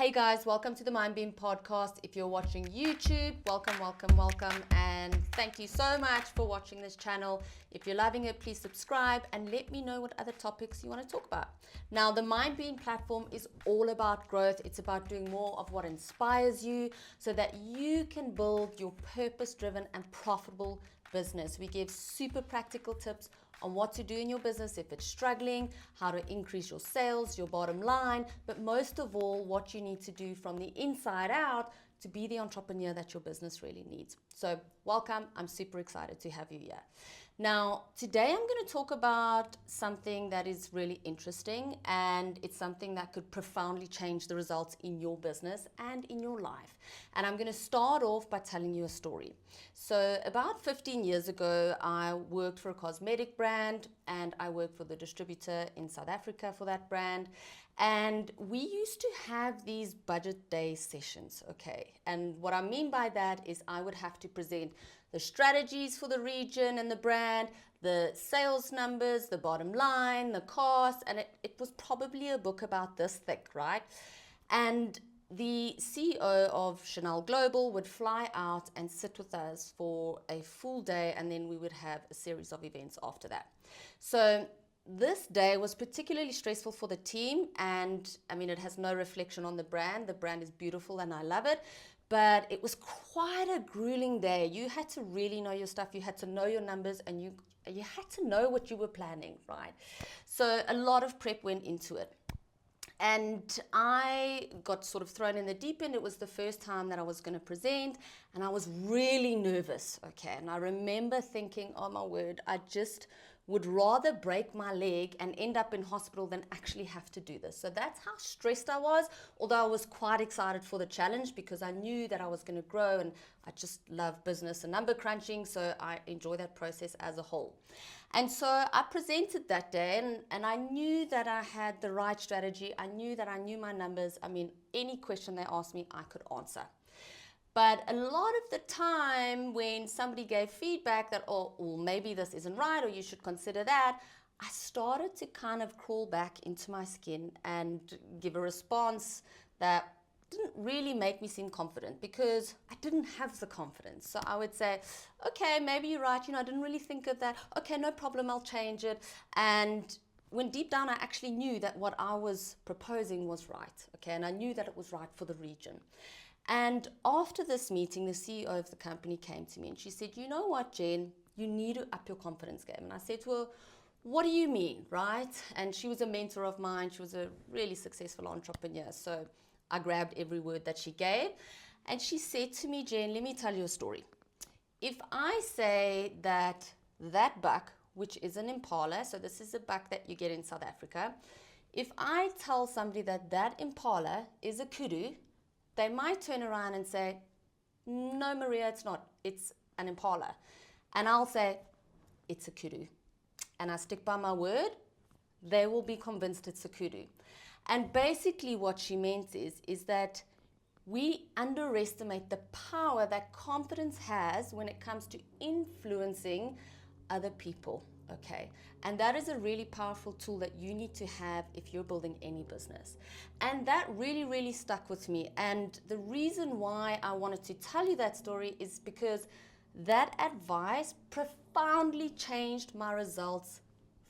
Hey guys, welcome to the MindBean Podcast. If you're watching YouTube, welcome, and thank you so much for watching this channel. If you're loving it, please subscribe and let me know what other topics you want to talk about. Now, the MindBean platform is all about growth. It's about doing more of what inspires you so that you can build your purpose-driven and profitable business. We give super practical tips on what to do in your business if it's struggling, how to increase your sales, your bottom line, but most of all, what you need to do from the inside out to be the entrepreneur that your business really needs. So welcome, I'm super excited to have you here. Now, today I'm going to talk about something that is really interesting, and it's something that could profoundly change the results in your business and in your life. And I'm going to start off by telling you a story. So about 15 years ago, I worked for a cosmetic brand and I worked for the distributor in South Africa for that brand. And we used to have these budget day sessions, okay? And what I mean by that is I would have to present the strategies for the region and the brand, the sales numbers, the bottom line, the cost, and it was probably a book about this thick, right? And the CEO of Chanel Global would fly out and sit with us for a full day, and then we would have a series of events after that. So this day was particularly stressful for the team, and I mean, it has no reflection on the brand. The brand is beautiful and I love it, but it was quite a grueling day. You had to really know your stuff, you had to know your numbers, and you had to know what you were planning, right? So a lot of prep went into it. And I got sort of thrown in the deep end. It was the first time that I was going to present, and I was really nervous, okay? And I remember thinking, oh my word, I just would rather break my leg and end up in hospital than actually have to do this. So that's how stressed I was, although I was quite excited for the challenge because I knew that I was going to grow, and I just love business and number crunching, so I enjoy that process as a whole. And so I presented that day, and I knew that I had the right strategy. I knew that I knew my numbers. I mean, any question they asked me, I could answer. But a lot of the time when somebody gave feedback that, oh, well, maybe this isn't right, or you should consider that, I started to kind of crawl back into my skin and give a response that didn't really make me seem confident because I didn't have the confidence. So I would say, okay, maybe you're right. I didn't really think of that. Okay, no problem, I'll change it. And when deep down, I actually knew that what I was proposing was right. Okay, and I knew that it was right for the region. And after this meeting, the CEO of the company came to me and she said, you know what, Jen, you need to up your confidence game. And I said to her, what do you mean, right? And she was a mentor of mine. She was a really successful entrepreneur. So I grabbed every word that she gave. And she said to me, Jen, let me tell you a story. If I say that buck, which is an impala, so this is a buck that you get in South Africa, if I tell somebody that impala is a kudu, they might turn around and say, no, Maria, it's not. It's an impala. And I'll say, it's a kudu. And I stick by my word, they will be convinced it's a kudu. And basically what she meant is that we underestimate the power that confidence has when it comes to influencing other people, okay? And that is a really powerful tool that you need to have if you're building any business. And that really, really stuck with me. And the reason why I wanted to tell you that story is because that advice profoundly changed my results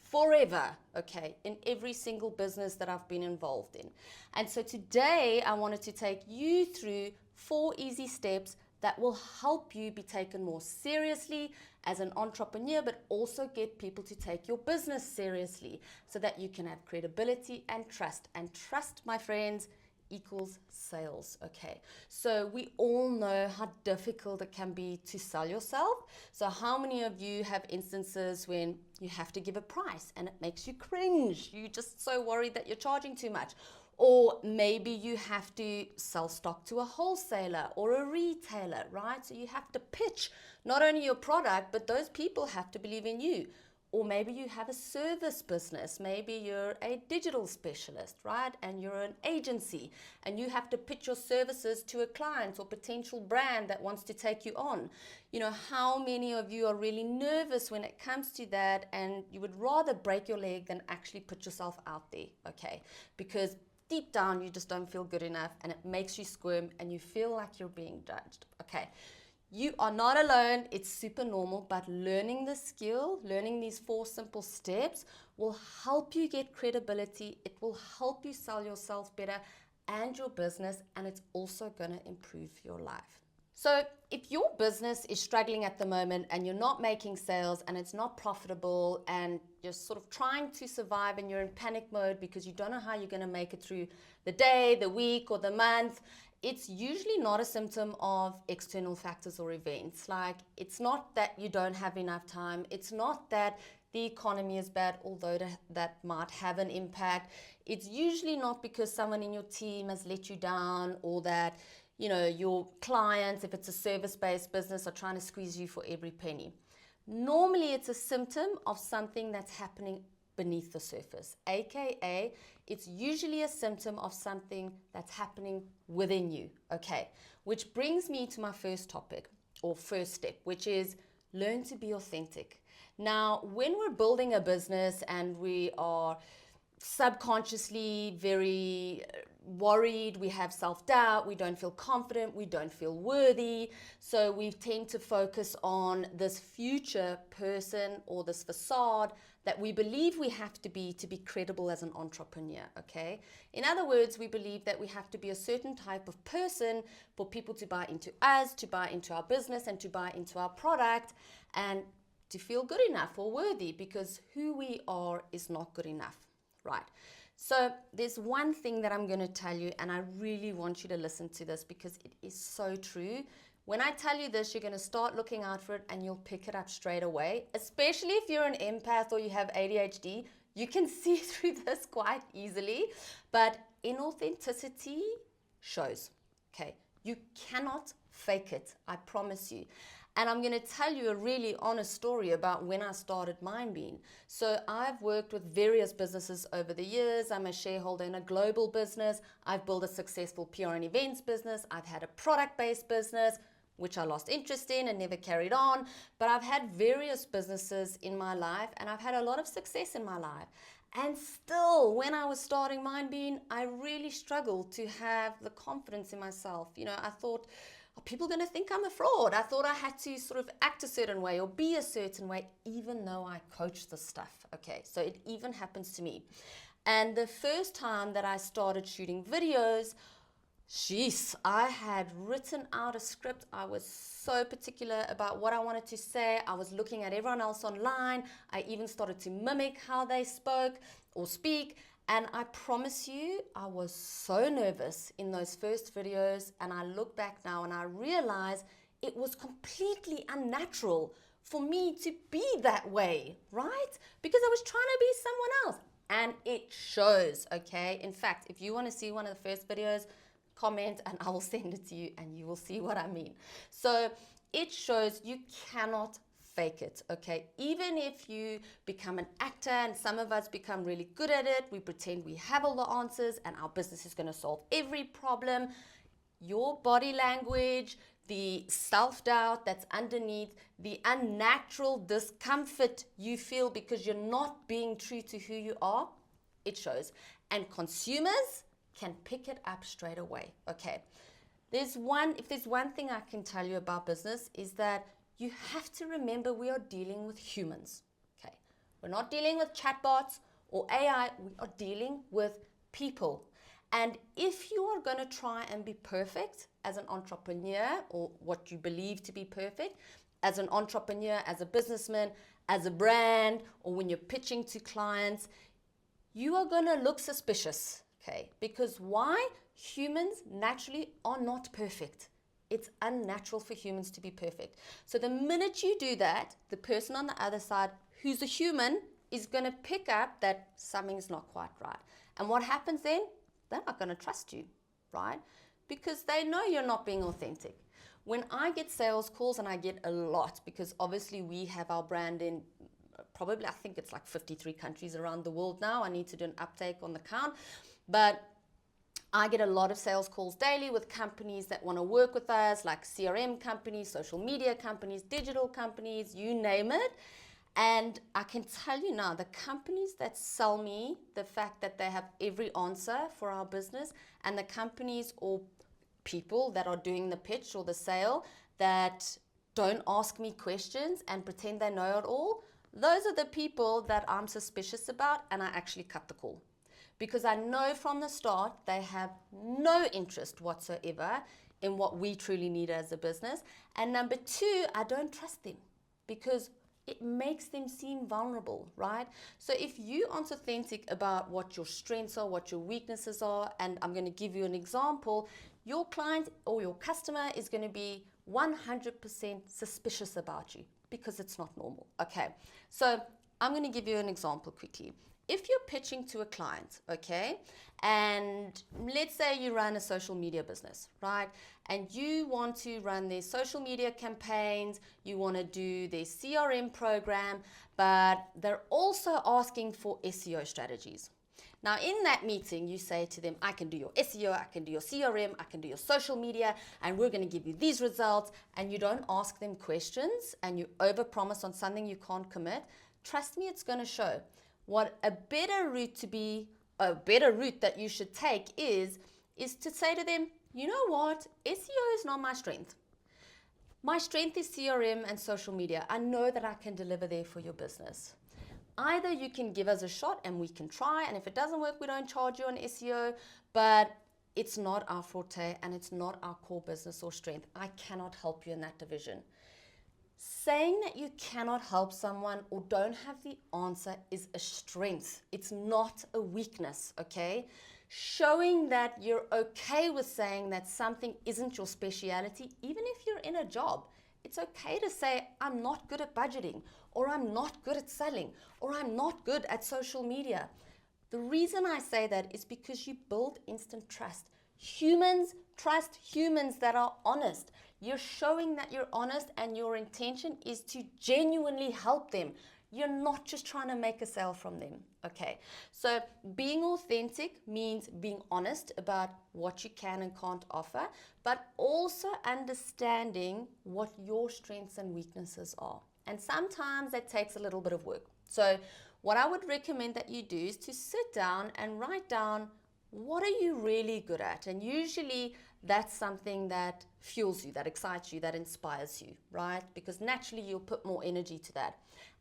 forever, okay, in every single business that I've been involved in. And so today I wanted to take you through 4 easy steps that will help you be taken more seriously as an entrepreneur, but also get people to take your business seriously so that you can have credibility and trust. And trust, my friends, equals sales, okay? So we all know how difficult it can be to sell yourself. So how many of you have instances when you have to give a price and it makes you cringe? You're just so worried that you're charging too much. Or maybe you have to sell stock to a wholesaler or a retailer, right? So you have to pitch not only your product, but those people have to believe in you. Or maybe you have a service business. Maybe you're a digital specialist, right? And you're an agency and you have to pitch your services to a client or potential brand that wants to take you on. How many of you are really nervous when it comes to that, and you would rather break your leg than actually put yourself out there, okay? Because deep down you just don't feel good enough and it makes you squirm and you feel like you're being judged. Okay, you are not alone. It's super normal, but learning the skill, learning these 4 simple steps will help you get credibility. It will help you sell yourself better and your business, and it's also going to improve your life. So if your business is struggling at the moment and you're not making sales and it's not profitable and you're sort of trying to survive and you're in panic mode because you don't know how you're going to make it through the day, the week, or the month, it's usually not a symptom of external factors or events. Like, it's not that you don't have enough time. It's not that the economy is bad, although that might have an impact. It's usually not because someone in your team has let you down, or that, you know, your clients, if it's a service-based business, are trying to squeeze you for every penny. Normally, it's a symptom of something that's happening beneath the surface, aka it's usually a symptom of something that's happening within you. Okay, which brings me to my first topic, or first step, which is learn to be authentic. Now, when we're building a business and we are subconsciously very worried, we have self-doubt, we don't feel confident, we don't feel worthy, so we tend to focus on this future person or this facade that we believe we have to be credible as an entrepreneur. Okay, in other words, we believe that we have to be a certain type of person for people to buy into us, to buy into our business, and to buy into our product, and to feel good enough or worthy, because who we are is not good enough, right? So there's one thing that I'm going to tell you, and I really want you to listen to this because it is so true. When I tell you this, you're going to start looking out for it and you'll pick it up straight away, especially if you're an empath or you have ADHD. You can see through this quite easily, but inauthenticity shows. Okay, you cannot fake it, I promise you. And I'm going to tell you a really honest story about when I started MindBean. So I've worked with various businesses over the years. I'm a shareholder in a global business. I've built a successful PR and events business. I've had a product-based business, which I lost interest in and never carried on. But I've had various businesses in my life, and I've had a lot of success in my life. And still, when I was starting MindBean, I really struggled to have the confidence in myself. You know, I thought, are people going to think I'm a fraud? I thought I had to sort of act a certain way or be a certain way, even though I coach the stuff. Okay, so it even happens to me. And the first time that I started shooting videos, I had written out a script. I was so particular about what I wanted to say. I was looking at everyone else online. I even started to mimic how they spoke or speak. And I promise you, I was so nervous in those first videos, and I look back now and I realize it was completely unnatural for me to be that way, right? Because I was trying to be someone else, and it shows, okay? In fact, if you want to see one of the first videos, comment and I will send it to you and you will see what I mean. So it shows you cannot fake it, okay? Even if you become an actor, and some of us become really good at it, we pretend we have all the answers and our business is going to solve every problem. Your body language, the self-doubt that's underneath, the unnatural discomfort you feel because you're not being true to who you are, it shows. And consumers can pick it up straight away, okay? If there's one thing I can tell you about business, is that you have to remember we are dealing with humans, okay? We're not dealing with chatbots or AI, we are dealing with people. And if you are going to try and be perfect as an entrepreneur, or what you believe to be perfect, as an entrepreneur, as a businessman, as a brand, or when you're pitching to clients, you are going to look suspicious, okay? Because why? Humans naturally are not perfect. It's unnatural for humans to be perfect. So the minute you do that, the person on the other side, who's a human, is going to pick up that something's not quite right. And what happens then? They're not going to trust you, right? Because they know you're not being authentic. When I get sales calls, and I get a lot, because obviously we have our brand in probably, I think it's like 53 countries around the world now. I need to do an uptake on the count. But I get a lot of sales calls daily with companies that want to work with us, like CRM companies, social media companies, digital companies, you name it. And I can tell you now, the companies that sell me the fact that they have every answer for our business, and the companies or people that are doing the pitch or the sale that don't ask me questions and pretend they know it all, those are the people that I'm suspicious about, and I actually cut the call. Because I know from the start they have no interest whatsoever in what we truly need as a business. And number two, I don't trust them because it makes them seem vulnerable, right? So if you aren't authentic about what your strengths are, what your weaknesses are, and I'm going to give you an example, your client or your customer is going to be 100% suspicious about you because it's not normal. Okay, so I'm going to give you an example quickly. If you're pitching to a client, okay, and let's say you run a social media business, right? And you want to run their social media campaigns, you want to do their CRM program, but they're also asking for SEO strategies. Now, in that meeting, you say to them, I can do your SEO, I can do your CRM, I can do your social media, and we're going to give you these results, and you don't ask them questions, and you overpromise on something you can't commit. Trust me, it's going to show. What a better route that you should take is to say to them, you know what, SEO is not my strength. My strength is CRM and social media. I know that I can deliver there for your business. Either you can give us a shot and we can try, and if it doesn't work, we don't charge you on SEO, but it's not our forte and it's not our core business or strength. I cannot help you in that division. Saying that you cannot help someone or don't have the answer is a strength. It's not a weakness, okay? Showing that you're okay with saying that something isn't your speciality, even if you're in a job. It's okay to say, I'm not good at budgeting, or I'm not good at selling, or I'm not good at social media. The reason I say that is because you build instant trust. Humans trust humans that are honest. You're showing that you're honest and your intention is to genuinely help them. You're not just trying to make a sale from them, okay? So being authentic means being honest about what you can and can't offer, but also understanding what your strengths and weaknesses are. And sometimes that takes a little bit of work. So what I would recommend that you do is to sit down and write down, what are you really good at? And usually that's something that fuels you, that excites you, that inspires you, right? Because naturally you'll put more energy to that.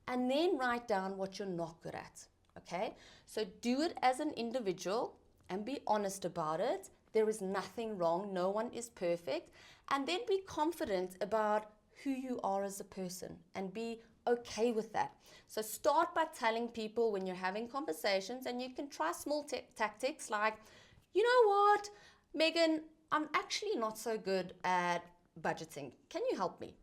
And then write down what you're not good at, okay? So do it as an individual and be honest about it. There is nothing wrong. No one is perfect. And then be confident about who you are as a person and be okay with that. So start by telling people when you're having conversations, and you can try small tactics like, you know what, Megan, I'm actually not so good at budgeting. Can you help me?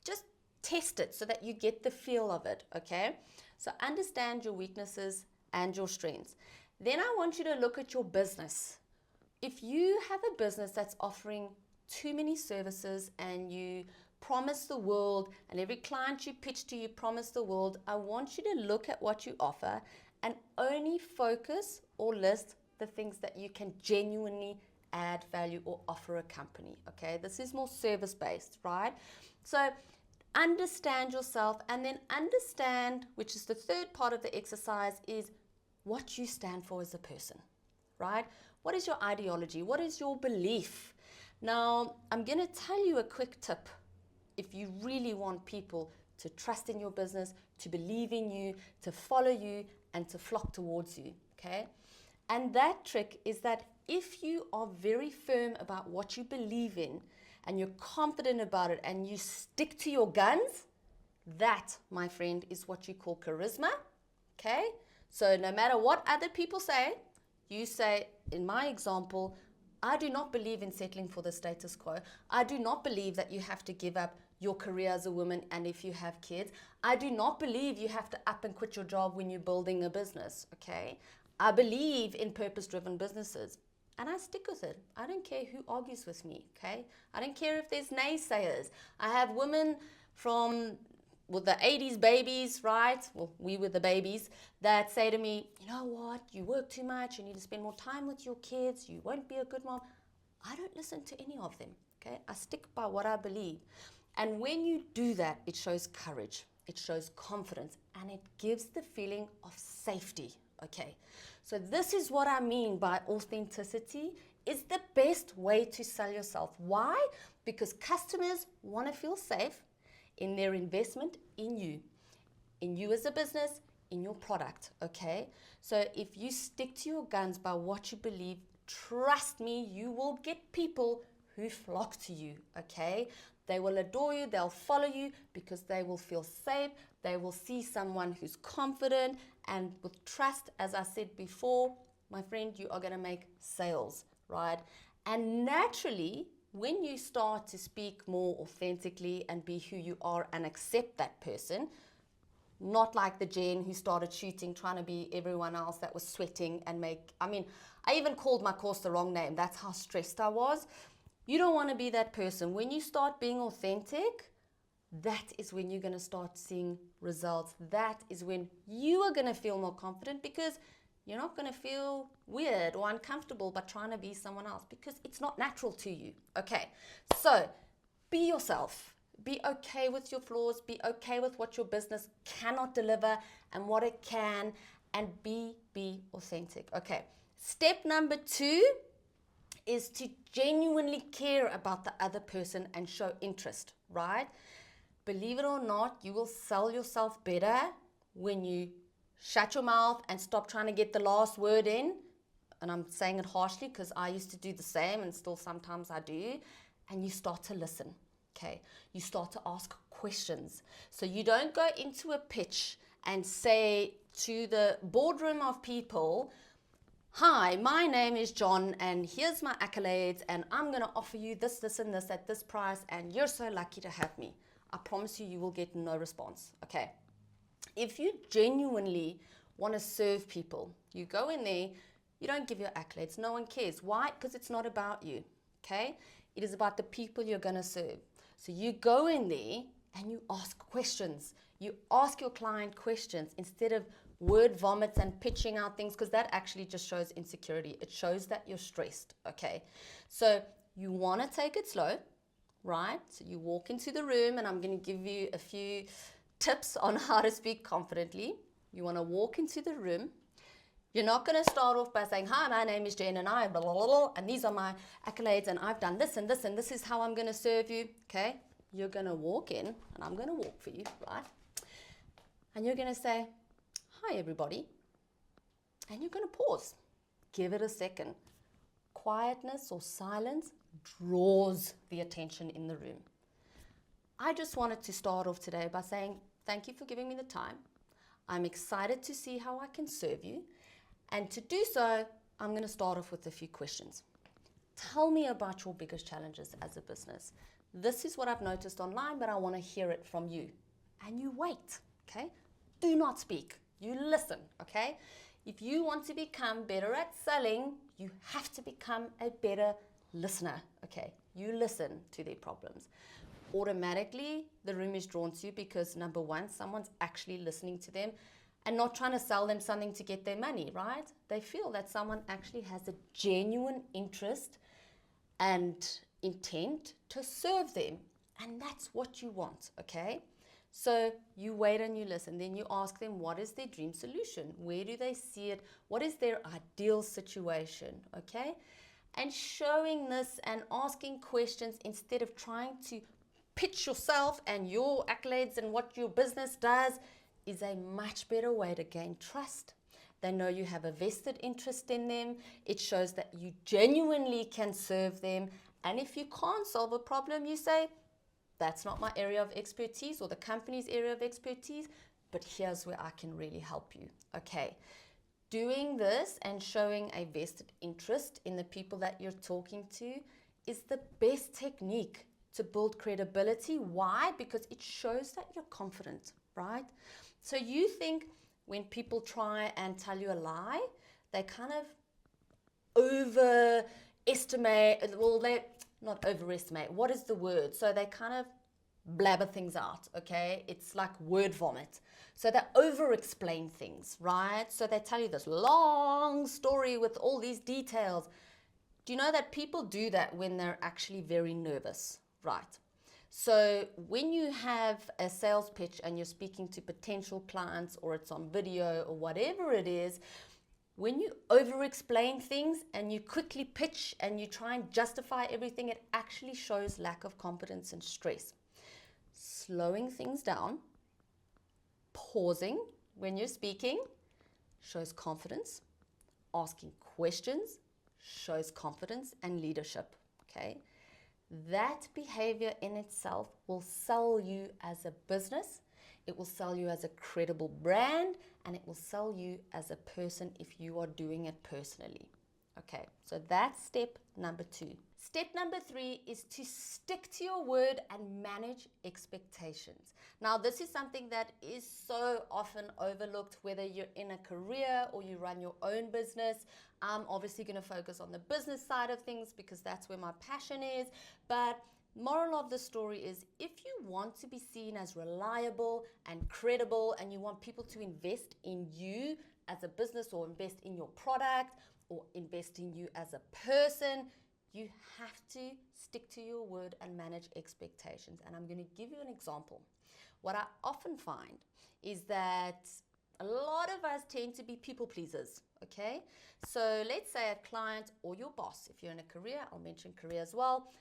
Just test it so that you get the feel of it, okay? So understand your weaknesses and your strengths. Then I want you to look at your business. If you have a business that's offering too many services and you promise the world, and every client you pitch to, you promise the world, I want you to look at what you offer and only focus or list the things that you can genuinely add value or offer a company, okay? This is more service-based, right? So understand yourself, and then understand, which is the third part of the exercise, is what you stand for as a person, right? What is your ideology? What is your belief? Now, I'm going to tell you a quick tip. If you really want people to trust in your business, to believe in you, to follow you, and to flock towards you, okay? And that trick is that if you are very firm about what you believe in, and you're confident about it, and you stick to your guns, that, my friend, is what you call charisma, okay? So no matter what other people say, you say, in my example, I do not believe in settling for the status quo. I do not believe that you have to give up your career as a woman and if you have kids. I do not believe you have to up and quit your job when you're building a business, okay? I believe in purpose-driven businesses, and I stick with it. I don't care who argues with me, okay? I don't care if there's naysayers. I have women from the 80s babies, right? Well, we were the babies, that say to me, you know what, you work too much, you need to spend more time with your kids, you won't be a good mom. I don't listen to any of them, okay? I stick by what I believe. And when you do that, it shows courage. it shows confidence, and it gives the feeling of safety. Okay, so this is what I mean by authenticity is the best way to sell yourself. Why? Because customers want to feel safe in their investment in you as a business, in your product. Okay, so if you stick to your guns by what you believe, trust me, you will get people who flock to you. Okay, they will adore you, they'll follow you because they will feel safe. They will see someone who's confident, and with trust, as I said before, my friend, you are going to make sales, right? And naturally, when you start to speak more authentically and be who you are and accept that person, not like the Jen who started shooting, trying to be everyone else that was sweating and I even called my course the wrong name. That's how stressed I was. You don't want to be that person. When you start being authentic, that is when you're going to start seeing results. That is when you are going to feel more confident, because you're not going to feel weird or uncomfortable by trying to be someone else, because it's not natural to you. Okay, so be yourself. Be okay with your flaws. Be okay with what your business cannot deliver and what it can, and be authentic. Okay, step number 2 is to genuinely care about the other person and show interest, right? Believe it or not, you will sell yourself better when you shut your mouth and stop trying to get the last word in. And I'm saying it harshly because I used to do the same, and still sometimes I do. And you start to listen, okay? You start to ask questions. So you don't go into a pitch and say to the boardroom of people, "Hi, my name is John, and here's my accolades, and I'm going to offer you this, this, and this at this price, and you're so lucky to have me." I promise you, you will get no response, okay? If you genuinely want to serve people, you go in there, you don't give your accolades. No one cares. Why? Because it's not about you, okay? It is about the people you're going to serve. So you go in there and you ask questions. You ask your client questions instead of word vomits and pitching out things, because that actually just shows insecurity. It shows that you're stressed, okay? So you want to take it slow, right? So you walk into the room, and I'm going to give you a few tips on how to speak confidently. You want to walk into the room. You're not going to start off by saying, "Hi, my name is Jen, and I blah, blah, blah, blah, and these are my accolades, and I've done this and this, and this is how I'm going to serve you," okay? You're going to walk in, and I'm going to walk for you, right? And you're going to say, "Hi, everybody." And you're going to pause. Give it a second. Quietness or silence draws the attention in the room. I just wanted to start off today by saying, thank you for giving me the time. I'm excited to see how I can serve you. And to do so, I'm going to start off with a few questions. Tell me about your biggest challenges as a business. This is what I've noticed online, but I want to hear it from you. And you wait, okay? Do not speak. You listen, okay? If you want to become better at selling, you have to become a better listener, okay? You listen to their problems. Automatically, the room is drawn to you because, number one, someone's actually listening to them and not trying to sell them something to get their money, right? They feel that someone actually has a genuine interest and intent to serve them, and that's what you want, okay? So you wait and you listen. Then you ask them, what is their dream solution? Where do they see it? What is their ideal situation, okay? And showing this and asking questions instead of trying to pitch yourself and your accolades and what your business does is a much better way to gain trust. They know you have a vested interest in them. It shows that you genuinely can serve them. And if you can't solve a problem, you say, that's not my area of expertise or the company's area of expertise, but here's where I can really help you. Okay. Doing this and showing a vested interest in the people that you're talking to is the best technique to build credibility. Why? Because it shows that you're confident, right? So you think when people try and tell you a lie, they kind of overestimate, well, they not overestimate. What is the word? So they kind of blabber things out, okay? It's like word vomit. So they over-explain things, right? So they tell you this long story with all these details. Do you know that people do that when they're actually very nervous, right? So when you have a sales pitch and you're speaking to potential clients, or it's on video or whatever it is, when you over-explain things and you quickly pitch and you try and justify everything, it actually shows lack of confidence and stress. Slowing things down, pausing when you're speaking, shows confidence. Asking questions shows confidence and leadership, okay? That behavior in itself will sell you as a business, it will sell you as a credible brand, and it will sell you as a person if you are doing it personally. Okay, so that's step number 2. Step number 3 is to stick to your word and manage expectations. Now, this is something that is so often overlooked, whether you're in a career or you run your own business. I'm obviously going to focus on the business side of things because that's where my passion is. But moral of the story is, if you want to be seen as reliable and credible, and you want people to invest in you as a business, or invest in your product, or invest in you as a person, you have to stick to your word and manage expectations. And I'm going to give you an example. What I often find is that a lot of us tend to be people pleasers, okay? So let's say a client or your boss, if you're in a career, I'll mention career as well,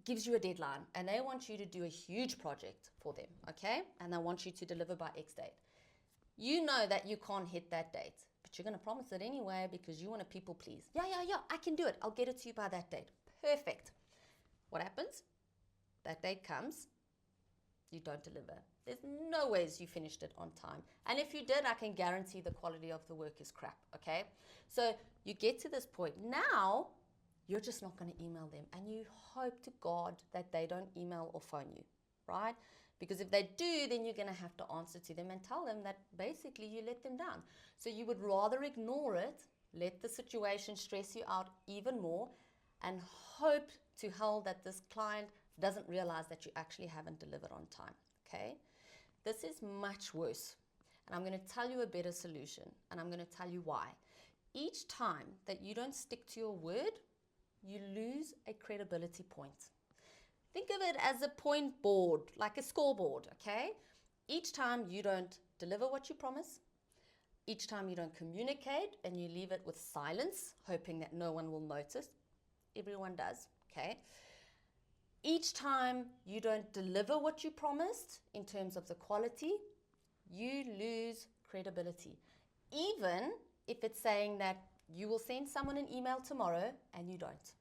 gives you a deadline and they want you to do a huge project for them, okay? And they want you to deliver by X date. You know that you can't hit that date, but you're going to promise it anyway because you want to people please. Yeah, I can do it. I'll get it to you by that date. Perfect. What happens? That date comes, you don't deliver. There's no ways you finished it on time. And if you did, I can guarantee the quality of the work is crap, okay? So you get to this point. Now, you're just not going to email them. And you hope to God that they don't email or phone you, right? Because if they do, then you're going to have to answer to them and tell them that basically you let them down. So you would rather ignore it, let the situation stress you out even more, and hope to hell that this client doesn't realize that you actually haven't delivered on time, okay? This is much worse. And I'm going to tell you a better solution, and I'm going to tell you why. Each time that you don't stick to your word, you lose a credibility point. Think of it as a point board, like a scoreboard, okay? Each time you don't deliver what you promise, each time you don't communicate and you leave it with silence, hoping that no one will notice, everyone does, okay? Each time you don't deliver what you promised in terms of the quality, you lose credibility. Even if it's saying that you will send someone an email tomorrow and you don't.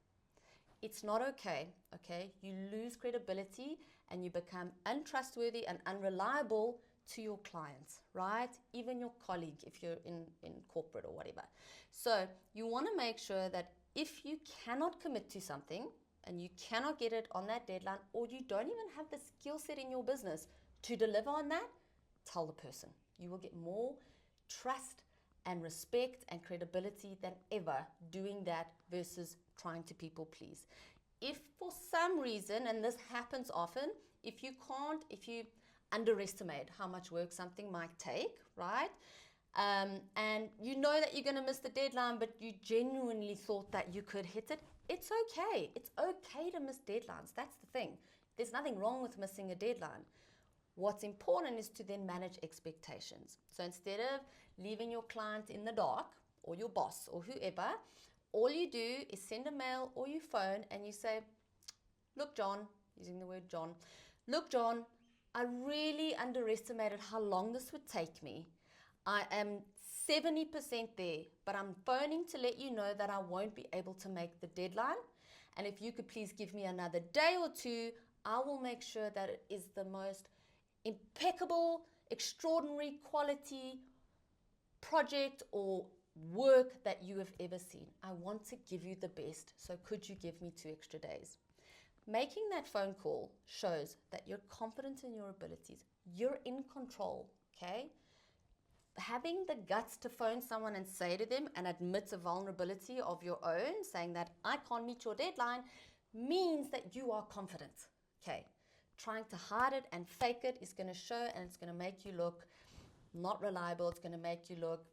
It's not okay, okay? You lose credibility and you become untrustworthy and unreliable to your clients, right? Even your colleague, if you're in corporate or whatever. So you want to make sure that if you cannot commit to something and you cannot get it on that deadline, or you don't even have the skill set in your business to deliver on that, tell the person. You will get more trust and respect and credibility than ever doing that versus trying to people please. If for some reason, and this happens often, if you underestimate how much work something might take, right? And you know that you're going to miss the deadline, but you genuinely thought that you could hit it, it's okay. It's okay to miss deadlines. That's the thing. There's nothing wrong with missing a deadline. What's important is to then manage expectations. So instead of leaving your client in the dark, or your boss, or whoever, all you do is send a mail or you phone and you say, look, John, using the word John, look, John, I really underestimated how long this would take me. I am 70% there, but I'm phoning to let you know that I won't be able to make the deadline. And if you could please give me another day or two, I will make sure that it is the most impeccable, extraordinary quality project or work that you have ever seen. I want to give you the best, so could you give me 2 extra days? Making that phone call shows that you're confident in your abilities. You're in control, okay? Having the guts to phone someone and say to them and admit a vulnerability of your own, saying that I can't meet your deadline, means that you are confident, okay? Trying to hide it and fake it is going to show, and it's going to make you look not reliable. It's going to make you look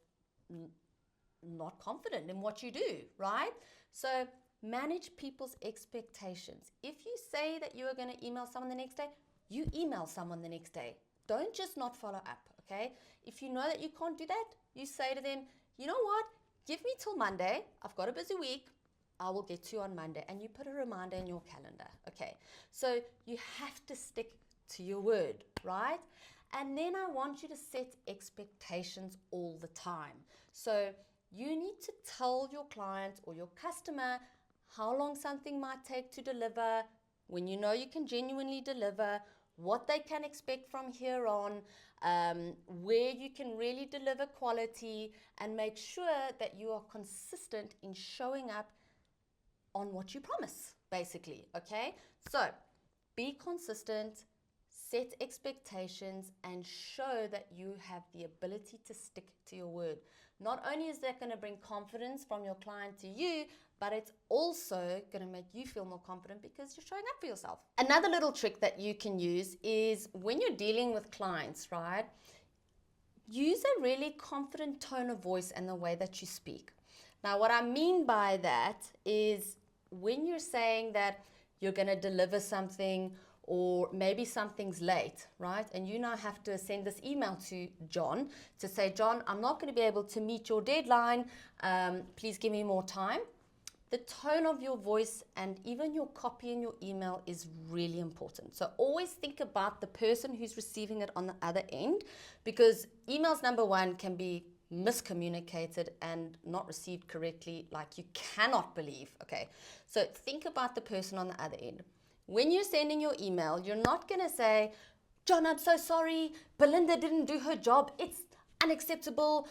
not confident in what you do, right? So manage people's expectations. If you say that you are going to email someone the next day, you email someone the next day. Don't just not follow up, okay? If you know that you can't do that, you say to them, you know what? Give me till Monday. I've got a busy week. I will get to you on Monday. And you put a reminder in your calendar, okay? So you have to stick to your word, right? And then I want you to set expectations all the time. So you need to tell your client or your customer how long something might take to deliver, when you know you can genuinely deliver, what they can expect from here on, where you can really deliver quality, and make sure that you are consistent in showing up on what you promise, basically, okay? So be consistent, set expectations, and show that you have the ability to stick to your word. Not only is that going to bring confidence from your client to you, but it's also going to make you feel more confident because you're showing up for yourself. Another little trick that you can use is when you're dealing with clients, right? Use a really confident tone of voice and the way that you speak. Now, what I mean by that is when you're saying that you're going to deliver something, or maybe something's late, right? And you now have to send this email to John to say, John, I'm not going to be able to meet your deadline. Please give me more time. The tone of your voice and even your copy in your email is really important. So always think about the person who's receiving it on the other end, because emails, number one, can be miscommunicated and not received correctly, like you cannot believe, okay? So think about the person on the other end. When you're sending your email, you're not going to say, John, I'm so sorry, Belinda didn't do her job. It's unacceptable.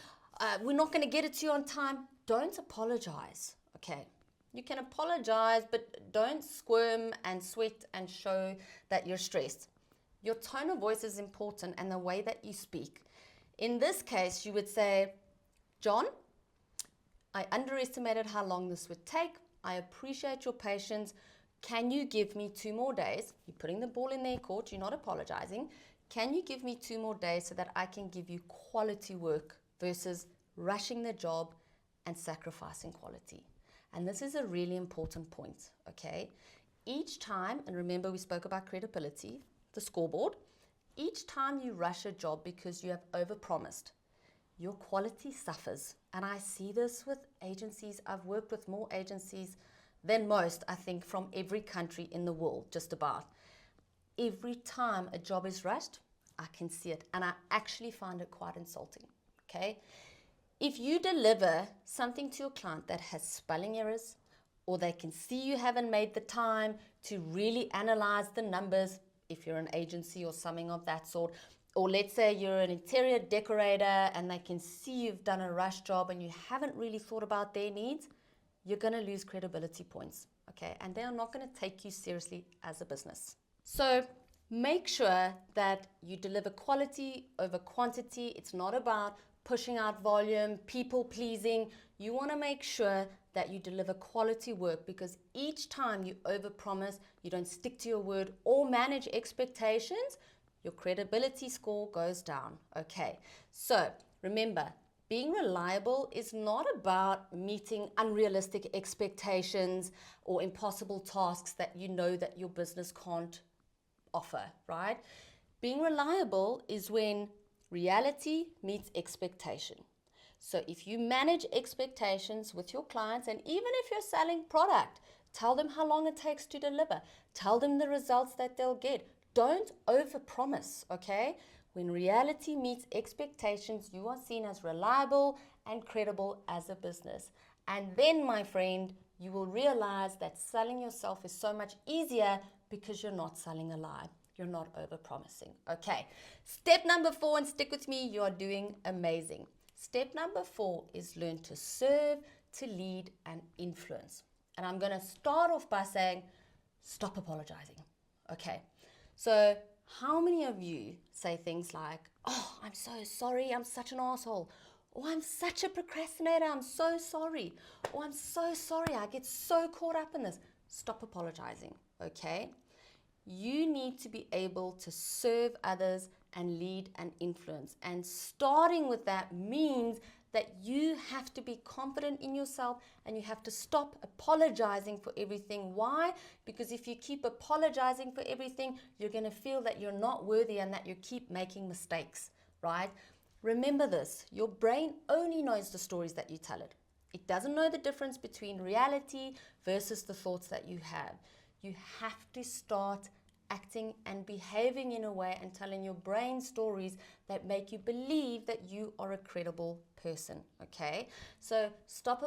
We're not going to get it to you on time. Don't apologize, okay? You can apologize, but don't squirm and sweat and show that you're stressed. Your tone of voice is important and the way that you speak. In this case, you would say, John, I underestimated how long this would take. I appreciate your patience. Can you give me 2 more days? You're putting the ball in their court. You're not apologizing. Can you give me 2 more days so that I can give you quality work versus rushing the job and sacrificing quality? And this is a really important point, okay? Each time, and remember we spoke about credibility, the scoreboard, each time you rush a job because you have overpromised, your quality suffers. And I see this with agencies. I've worked with more agencies than most, I think, from every country in the world, just about. Every time a job is rushed, I can see it, and I actually find it quite insulting, okay? If you deliver something to your client that has spelling errors, or they can see you haven't made the time to really analyze the numbers, if you're an agency or something of that sort, or let's say you're an interior decorator and they can see you've done a rush job and you haven't really thought about their needs, you're going to lose credibility points, okay? And they're not going to take you seriously as a business. So make sure that you deliver quality over quantity. It's not about pushing out volume, people pleasing. You want to make sure that you deliver quality work, because each time you overpromise, you don't stick to your word or manage expectations, your credibility score goes down, okay? So remember, being reliable is not about meeting unrealistic expectations or impossible tasks that you know that your business can't offer, right? Being reliable is when reality meets expectation. So if you manage expectations with your clients, and even if you're selling product, tell them how long it takes to deliver. Tell them the results that they'll get. Don't overpromise, okay? When reality meets expectations, you are seen as reliable and credible as a business. And then, my friend, you will realize that selling yourself is so much easier because you're not selling a lie. You're not overpromising. Okay, step number 4, and stick with me, you are doing amazing. Step number 4 is learn to serve, to lead, and influence. And I'm going to start off by saying, stop apologizing. Okay, so how many of you say things like, oh, I'm so sorry, I'm such an asshole. Or I'm such a procrastinator, I'm so sorry. Or I'm so sorry, I get so caught up in this. Stop apologizing, okay? You need to be able to serve others and lead and influence. And starting with that means that you have to be confident in yourself and you have to stop apologizing for everything. Why? Because if you keep apologizing for everything, you're going to feel that you're not worthy and that you keep making mistakes, right? Remember this, your brain only knows the stories that you tell it. It doesn't know the difference between reality versus the thoughts that you have. You have to start acting and behaving in a way and telling your brain stories that make you believe that you are a credible person, okay? So stop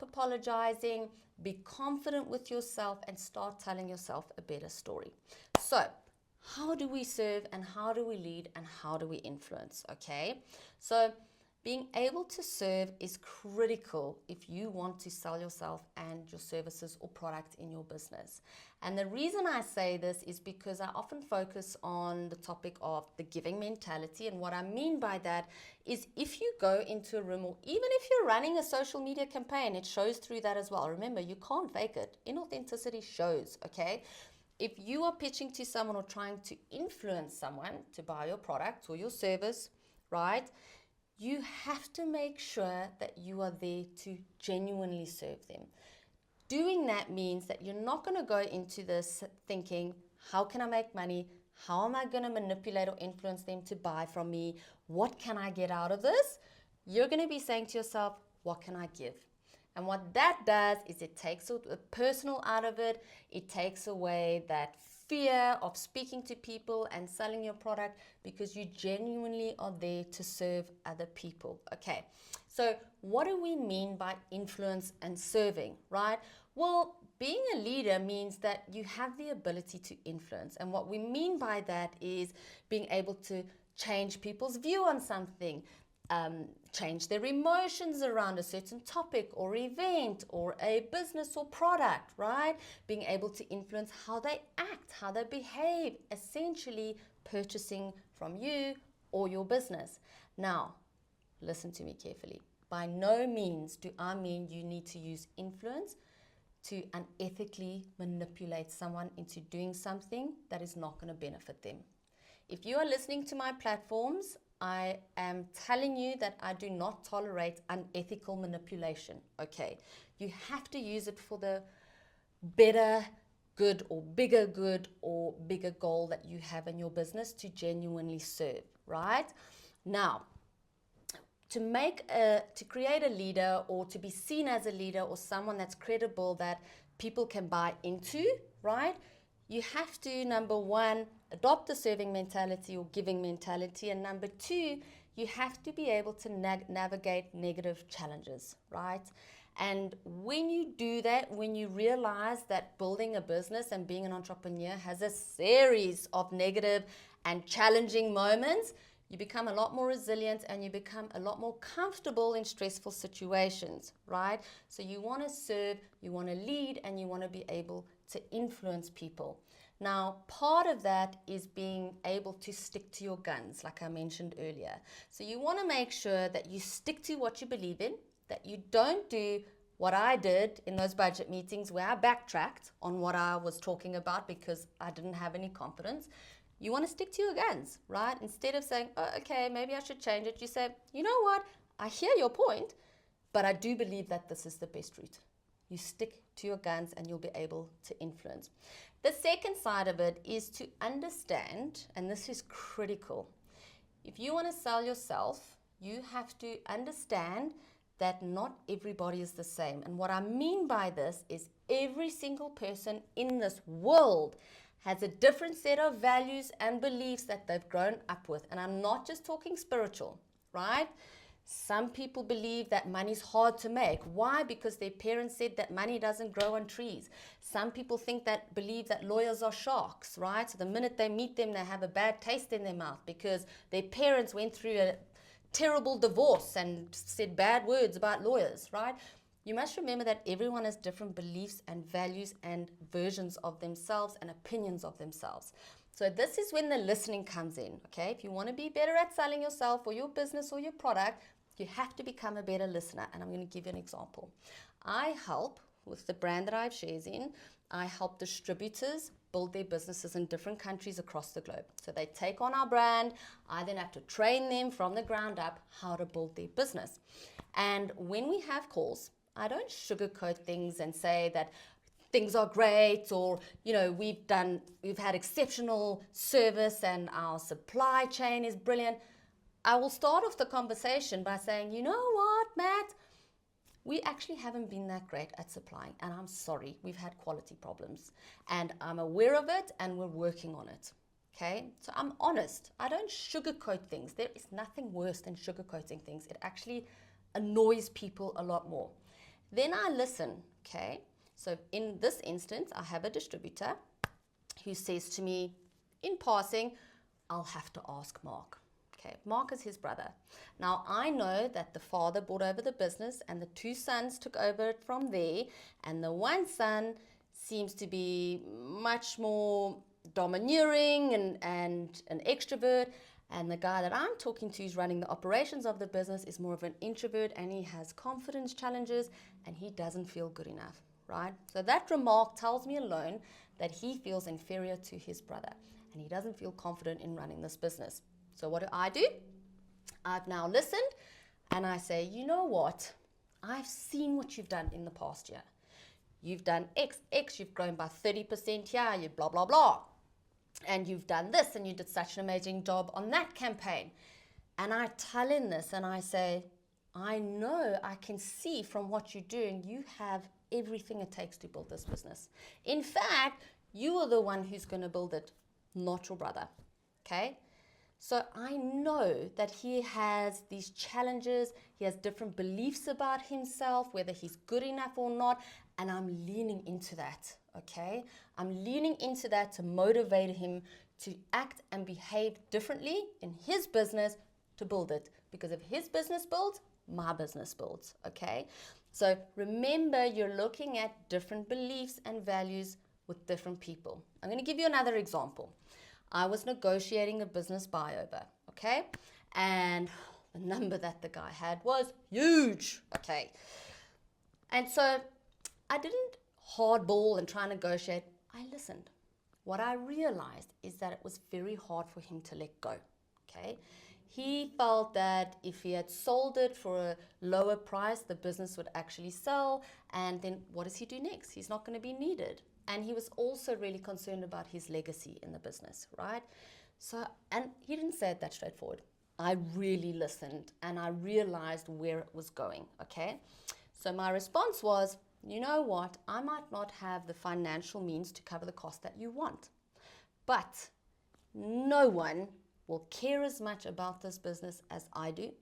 apologizing, be confident with yourself, and start telling yourself a better story. So how do we serve and how do we lead and how do we influence, okay? So being able to serve is critical if you want to sell yourself and your services or product in your business. And the reason I say this is because I often focus on the topic of the giving mentality. And what I mean by that is if you go into a room, or even if you're running a social media campaign, it shows through that as well. Remember, you can't fake it. Inauthenticity shows, okay? If you are pitching to someone or trying to influence someone to buy your product or your service, right? You have to make sure that you are there to genuinely serve them. Doing that means that you're not going to go into this thinking, how can I make money? How am I going to manipulate or influence them to buy from me? What can I get out of this? You're going to be saying to yourself, what can I give? And what that does is it takes a personal out of it. It takes away that fear of speaking to people and selling your product because you genuinely are there to serve other people. Okay, so what do we mean by influence and serving, right? Well, being a leader means that you have the ability to influence. And what we mean by that is being able to change people's view on something, change their emotions around a certain topic or event or a business or product, right? Being able to influence how they act, how they behave, essentially purchasing from you or your business. Now, listen to me carefully. By no means do I mean you need to use influence to unethically manipulate someone into doing something that is not going to benefit them. If you are listening to my platforms, I am telling you that I do not tolerate unethical manipulation, okay? You have to use it for the better good or bigger goal that you have in your business to genuinely serve, right? Now, to create a leader or to be seen as a leader or someone that's credible that people can buy into, right? You have to, number one, adopt the serving mentality or giving mentality. And number two, you have to be able to navigate negative challenges, right? And when you do that, when you realize that building a business and being an entrepreneur has a series of negative and challenging moments, you become a lot more resilient and you become a lot more comfortable in stressful situations, right? So you want to serve, you want to lead, and you want to be able to influence people. Now, part of that is being able to stick to your guns, like I mentioned earlier. So you want to make sure that you stick to what you believe in, that you don't do what I did in those budget meetings where I backtracked on what I was talking about because I didn't have any confidence. You want to stick to your guns, right? Instead of saying, oh, okay, maybe I should change it, you say, you know what, I hear your point, but I do believe that this is the best route. You stick to your guns and you'll be able to influence. The second side of it is to understand, and this is critical. If you want to sell yourself, you have to understand that not everybody is the same. And what I mean by this is every single person in this world has a different set of values and beliefs that they've grown up with. And I'm not just talking spiritual, right? Some people believe that money's hard to make. Why? Because their parents said that money doesn't grow on trees. Some people believe that lawyers are sharks, right? So the minute they meet them, they have a bad taste in their mouth because their parents went through a terrible divorce and said bad words about lawyers, right? You must remember that everyone has different beliefs and values and versions of themselves and opinions of themselves. So this is when the listening comes in, okay? If you want to be better at selling yourself or your business or your product, you have to become a better listener. And I'm going to give you an example. I help with the brand that I have shares in. I help distributors build their businesses in different countries across the globe. So they take on our brand. I then have to train them from the ground up how to build their business. And when we have calls, I don't sugarcoat things and say that things are great, or we've had exceptional service and our supply chain is brilliant. I will start off the conversation by saying, you know what, Matt, we actually haven't been that great at supplying, and I'm sorry, we've had quality problems, and I'm aware of it, and we're working on it. Okay, so I'm honest. I don't sugarcoat things. There is nothing worse than sugarcoating things. It actually annoys people a lot more. Then I listen. Okay, so in this instance, I have a distributor who says to me in passing, I'll have to ask Mark. Okay, Mark is his brother. Now, I know that the father brought over the business and the two sons took over it from there. And the one son seems to be much more domineering and an extrovert. And the guy that I'm talking to who's running the operations of the business is more of an introvert, and he has confidence challenges and he doesn't feel good enough, right? So that remark tells me alone that he feels inferior to his brother and he doesn't feel confident in running this business. So what do? I've now listened and I say, you know what? I've seen what you've done in the past year. You've done X, you've grown by 30% here, you blah, blah, blah. And you've done this and you did such an amazing job on that campaign. And I tell him this and I say, I know, I can see from what you're doing, you have everything it takes to build this business. In fact, you are the one who's going to build it, not your brother. Okay? So I know that he has these challenges, he has different beliefs about himself, whether he's good enough or not, and I'm leaning into that, okay? I'm leaning into that to motivate him to act and behave differently in his business to build it. Because if his business builds, my business builds, okay? So remember, you're looking at different beliefs and values with different people. I'm going to give you another example. I was negotiating a business buyover, okay? And the number that the guy had was huge, okay? And so I didn't hardball and try and negotiate. I listened. What I realized is that it was very hard for him to let go, okay? He felt that if he had sold it for a lower price, the business would actually sell. And then what does he do next? He's not going to be needed. And he was also really concerned about his legacy in the business, right? So, and he didn't say it that straightforward. I really listened and I realized where it was going, okay? So my response was, you know what? I might not have the financial means to cover the cost that you want, but no one will care as much about this business as I do.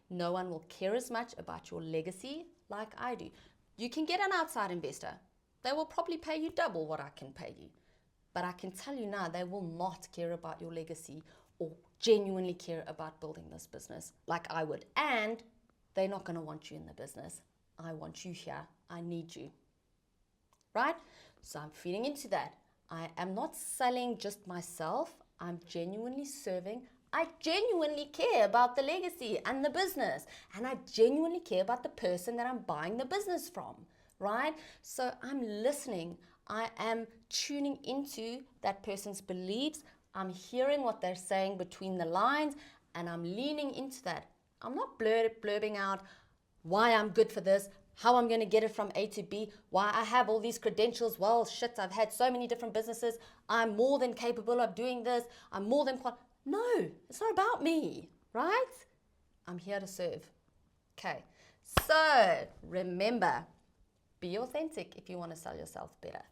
No one will care as much about your legacy like I do. You can get an outside investor. They will probably pay you double what I can pay you. But I can tell you now, they will not care about your legacy or genuinely care about building this business like I would. And they're not going to want you in the business. I want you here. I need you. Right? So I'm feeding into that. I am not selling just myself. I'm genuinely serving. I genuinely care about the legacy and the business. And I genuinely care about the person that I'm buying the business from. Right? So I'm listening. I am tuning into that person's beliefs. I'm hearing what they're saying between the lines, and I'm leaning into that. I'm not blurbing out why I'm good for this, how I'm going to get it from A to B, why I have all these credentials. Well, shit, I've had so many different businesses. I'm more than capable of doing this. I'm more than No, it's not about me, right? I'm here to serve. Okay, so remember, be authentic if you want to sell yourself better.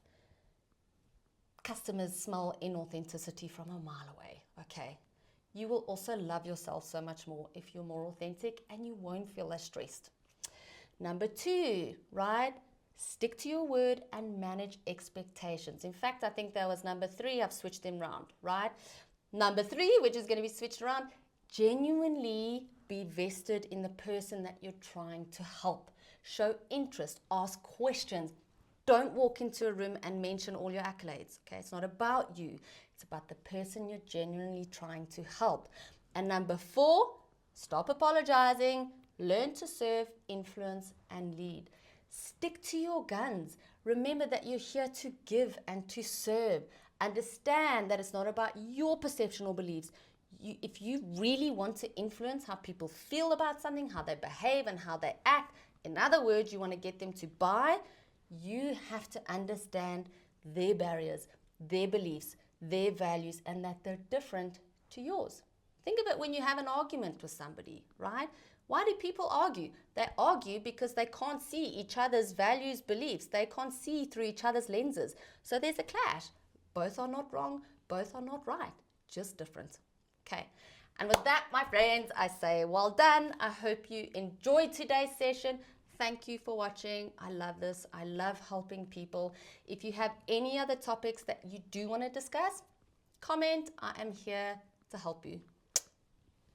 Customers smell inauthenticity from a mile away, okay? You will also love yourself so much more if you're more authentic, and you won't feel as stressed. Number 2, right? Stick to your word and manage expectations. In fact, I think that was number 3. I've switched them around, right? Number 3, which is going to be switched around, genuinely be vested in the person that you're trying to help. Show interest, ask questions. Don't walk into a room and mention all your accolades, okay? It's not about you. It's about the person you're genuinely trying to help. And number 4, stop apologizing. Learn to serve, influence, and lead. Stick to your guns. Remember that you're here to give and to serve. Understand that it's not about your perception or beliefs. If you really want to influence how people feel about something, how they behave and how they act, in other words, you want to get them to buy, you have to understand their barriers, their beliefs, their values, and that they're different to yours. Think of it when you have an argument with somebody, right? Why do people argue? They argue because they can't see each other's values, beliefs. They can't see through each other's lenses. So there's a clash. Both are not wrong. Both are not right. Just different. Okay. And with that, my friends, I say well done. I hope you enjoyed today's session. Thank you for watching. I love this. I love helping people. If you have any other topics that you do want to discuss, comment. I am here to help you.